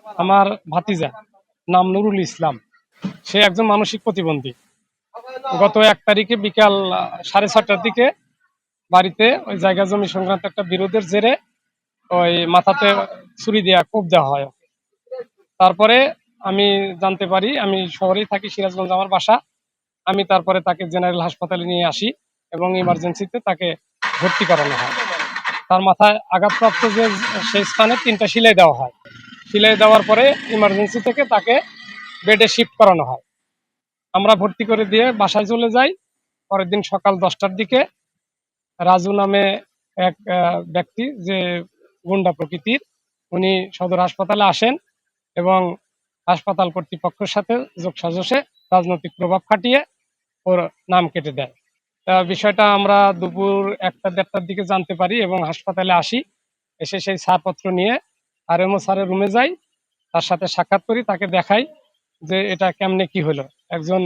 আমার ভাতিজা, নাম নুরুল ইসলাম। সে একজন মানসিক প্রতিবন্ধী। গত 1 তারিখে বিকাল 6:30টার দিকে বাড়িতে ওই জায়গা জমি সংক্রান্ত একটা বিরোধের জেরে ওই মাথাতে ছুরি দিয়ে কোপ দেওয়া হয়। তারপরে আমি জানতে পারি, আমি শহরেই থাকি, সিরাজগঞ্জ আমার বাসা। আমি তারপরে তাকে জেনারেল হাসপাতালে নিয়ে আসি এবং ইমার্জেন্সিতে তাকে ভর্তি করানো হয়। তার মাথায় আঘাতপ্রাপ্ত যে সেই স্থানে 3টা সেলাই দেওয়া হয়। সেলাই দেওয়ার পরে ইমার্জেন্সি থেকে তাকে বেডে শিফট করানো হয়। আমরা ভর্তি করে দিয়ে বাসায় চলে যাই। পরের দিন সকাল 10টার দিকে রাজু নামে এক ব্যক্তি, যে গুন্ডা প্রকৃতির, উনি সদর হাসপাতালে আসেন এবং হাসপাতাল কর্তৃপক্ষের সাথে যোগসাজশে রাজনৈতিক প্রভাব খাটিয়ে ওর নাম কেটে দেয়। বিষয়টা আমরা দুপুর 1টা-1:30টার দিকে জানতে পারি এবং হাসপাতালে আসি। এসে সেই ছাড়পত্র নিয়ে আরএমও স্যারের রুমে যাই, তার সাথে সাক্ষাৎ করি, তাকে দেখাই যে এটা কেমনে কি হলো। একজন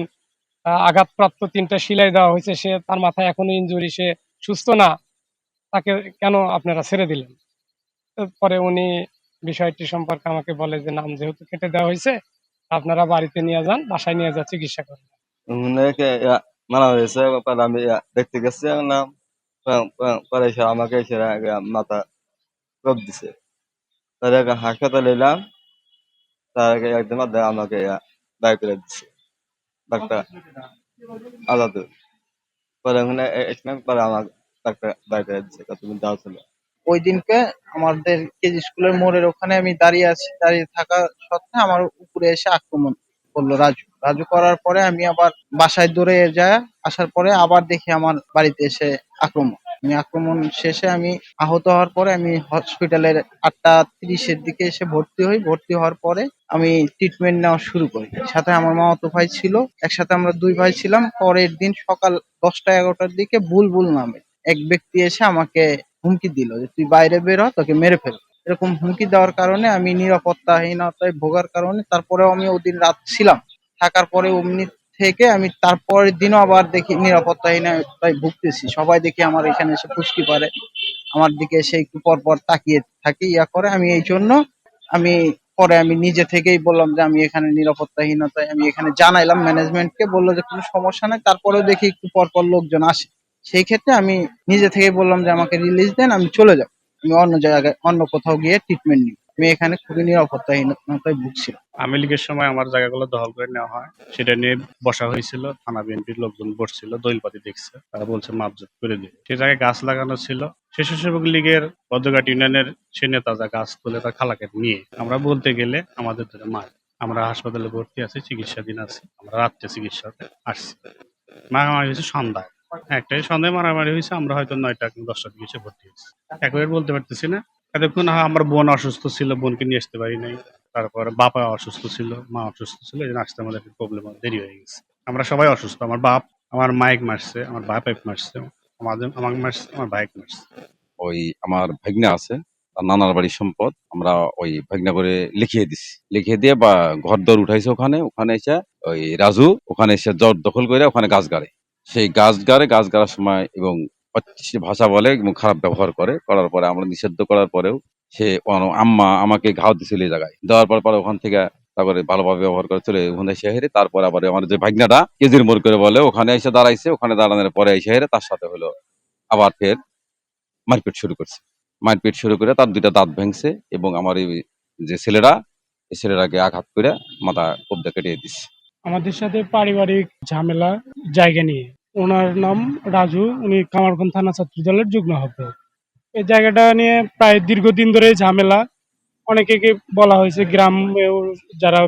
আঘাতপ্রাপ্ত 3টা সেলাই দেওয়া হয়েছে, সে তার মাথায় এখনো ইনজুরি, সে সুস্থ না, তাকে কেন আপনারা ছেড়ে দিলেন? পরে উনি বিষয়টি সম্পর্কে আমাকে বলে যে নাম যেহেতু কেটে দেওয়া হয়েছে, আপনারা বাড়িতে নিয়ে যান, বাসায় নিয়ে যা চিকিৎসা করেন। উনাকে মারা হয়েছে। পরে আমি দেখতে গেছি না, পরে এসে আমাকে এসে মাথা কোপ দিছে। পরে হাসপাতালে এলাম, তার আগে একদম আমাকে বাই করে দিচ্ছে ডাক্তার আলাদা। পরে ওখানে পরে আমার ডাক্তার বাই করে দিচ্ছে, তুমি যাও চলে। ওই দিনকে আমাদের কেজি স্কুলের মোড়ের ওখানে আমি দাঁড়িয়ে আছি, দাঁড়িয়ে থাকা সত্ত্বে আমার উপরে এসে আক্রমণ করলো রাজু। রাজু করার পরে আমি আবার বাসায় দৌড়ে যাই, আসার পরে আবার দেখি আমার বাড়িতে এসে আক্রমণ। আমি আক্রমণ শেষে আমি আহত হওয়ার পরে আমি হসপিটালের 8টা 30-এর দিকে এসে ভর্তি হই। ভর্তি হওয়ার পরে আমি ট্রিটমেন্ট নেওয়া শুরু করি। সাথে আমার মামাতো ভাই ছিল, একসাথে আমরা 2 ভাই ছিলাম। পরের দিন সকাল 10টা 11টার দিকে বুলবুল নামে এক ব্যক্তি এসে আমাকে হুমকি দিল যে তুই বাইরে বের হ, তোকে মেরে ফেলবো। এরকম হুমকি দেওয়ার কারণে আমি নিরাপত্তাহীনতায় ভোগার কারণে তারপরেও আমি ওদিন রাত ছিলাম। থাকার পরে অমনি থেকে আমি তারপরের দিনও আবার দেখি নিরাপত্তাহীনতায় ভুগতেছি। সবাই দেখি আমার এখানে এসে ফুসকি পারে, আমার দিকে এসে একটু পর পর তাকিয়ে থাকে, ইয়া করে। আমি এই জন্য আমি পরে আমি নিজে থেকেই বললাম যে আমি এখানে নিরাপত্তাহীনতায়, আমি এখানে জানাইলাম ম্যানেজমেন্টকে, বললো যে কোনো সমস্যা নাই। তারপরেও দেখি একটু পর পর লোকজন আসে। সেই ক্ষেত্রে আমি নিজে থেকেই বললাম যে আমাকে রিলিজ দেন, আমি চলে যাব, আমি অন্য জায়গায় অন্য কোথাও গিয়ে ট্রিটমেন্ট নিই। আমি এখানে খুবই নিরাপত্তাহীনতায় ভুগছিলাম। আওয়ামী লীগের সময় আমার জায়গাগুলো দখল করে নেওয়া হয়, সেটা নিয়ে বসা হয়েছিল। থানা বিএনপির লোকজন বসছিল, দলিলপাতি দেখছে, তারা বলছে মাপজোপ করে দিবে। সে জায়গায় গাছ লাগানো ছিল। স্বেচ্ছাসেবক লীগের বদ্ধঘাট ইউনিয়নের সে নেতা যা গাছ তুলে তার খালাকে নিয়ে আমরা বলতে গেলে আমাদের ধরে মার। আমরা হাসপাতালে ভর্তি আছি, চিকিৎসাধীন আছি। আমরা রাত্রে চিকিৎসাতে আসছি। মারামারি হয়েছে সন্ধ্যায়, একটাই সন্ধ্যায় মারামারি হয়েছে। আমরা হয়তো 9টা কি 10টার দিকে এসে ভর্তি হয়েছি। একবার বলতে পারতেছি না। এতক্ষণ আমার বোন অসুস্থ ছিল, বোনকে নিয়ে আসতে পারি নাই। তারপরে বাবা অসুস্থ ছিল, মা অসুস্থ ছিল, এই জন্য আসতে আমাদের প্রবলেম, দেরি হয়ে গেছে। আমরা সবাই অসুস্থ। আমার বাপ, আমার মাইক মারছে, আমার বাপ মারছে, আমাকে মারছে, আমার ভাইকে মারছে। ওই আমার ভাগ্নে আছে, তার নানার বাড়ির সম্পদ আমরা ওই ভাগ্না করে লিখিয়ে দিছি। লিখিয়ে দিয়ে বা ঘর দর উঠাইছে, ওখানে ওখানে এসে ওই রাজু ওখানে এসে জট দখল করে ওখানে গাছ গাড়ে। সেই গাছ গাড়ার সময় এবং অশ্লীল ভাষা বলে এবং খারাপ ব্যবহার করে। করার পরে আমরা নিষিদ্ধ করার পরেও সে আম্মা আমাকে ঘাও দিছিল এই জায়গায়। দেওয়ার পর পরে ওখান থেকে তারপরে ভালোভাবে ব্যবহার করে চলে ওখানে এসে হেরে। তারপরে আবার আমার যে ভাগ্নাটা কেজির মোড় করে বলে, ওখানে এসে দাঁড়াইছে। ওখানে দাঁড়ানোর পরে এসে হেরে তার সাথে হলো আবার ফের মারপিট শুরু করছে। মারপিট শুরু করে তার 2টা দাঁত ভেঙছে এবং আমার এই যে ছেলেরা, এই ছেলেটাকে আঘাত করে মাথা কবদা কেটে দিচ্ছে। আমাদের সাথে পারিবারিক ঝামেলা জায়গা নিয়ে। ওনার নাম রাজু, উনি কামারখান থানা ছাত্র দলের যুগ্ম আহ্বায়ক। এই জায়গাটা নিয়ে প্রায় দীর্ঘদিন ধরে ঝামেলা। অনেকে বলা হয়েছে, গ্রামেও যারা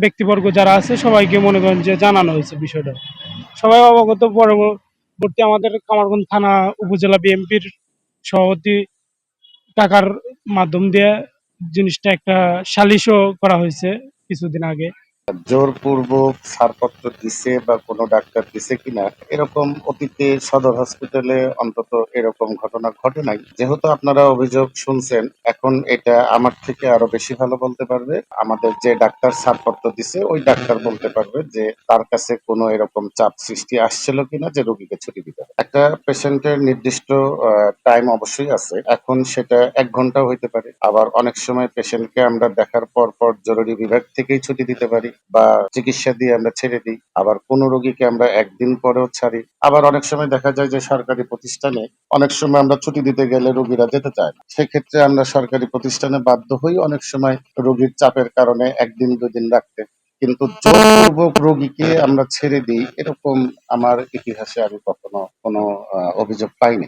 ব্যক্তিবর্গ যারা আছে সবাইকে মনে করেন যে জানানো হয়েছে বিষয়টা, সবাই অবগত। পরবর্তী আমাদের কামারগঞ্জ থানা উপজেলা বিএনপির সভাপতি টাকার মাধ্যম দিয়ে জিনিসটা একটা সালিশও করা হয়েছে কিছুদিন আগে। জোরপূর্বক ছাড়পত্র দিছে বা কোনো ডাক্তার দিছে কিনা এরকম অতীতে সদর হসপিটালে অন্তত এরকম ঘটনা ঘটে নাই। যেহেতু আপনারা অভিযোগ শুনছেন, এখন এটা আমার থেকে আরো বেশি ভালো বলতে পারবে আমাদের যে ডাক্তার ছাড়পত্র দিছে ওই ডাক্তার বলতে পারবে যে তার কাছে কোনো এরকম চাপ সৃষ্টি আসছিল কিনা যে রোগীকে ছুটি দিতে হবে। একটা পেশেন্টের নির্দিষ্ট টাইম অবশ্যই আছে, এখন সেটা 1 ঘন্টাও হইতে পারে, আবার অনেক সময় পেশেন্টকে আমরা দেখার পর পর জরুরি বিভাগ থেকেই ছুটি দিতে পারি বা চিকিৎসা দিয়ে আমরা ছেড়ে দিই, আবার কোনো রোগীকে আমরা 1 দিন পরেও ছাড়ি। আবার অনেক সময় দেখা যায় যে সরকারি প্রতিষ্ঠানে অনেক সময় আমরা ছুটি দিতে গেলে রোগীরা যেতে চায় না, সেক্ষেত্রে আমরা সরকারি প্রতিষ্ঠানে বাধ্য হই অনেক সময় রোগীর চাপের কারণে 1 দিন 2 দিন রাখতে। কিন্তু জোরপূর্বক রোগীকে আমরা ছেড়ে দিই এরকম আমার ইতিহাসে আমি কখনো কোনো অভিযোগ পাইনি।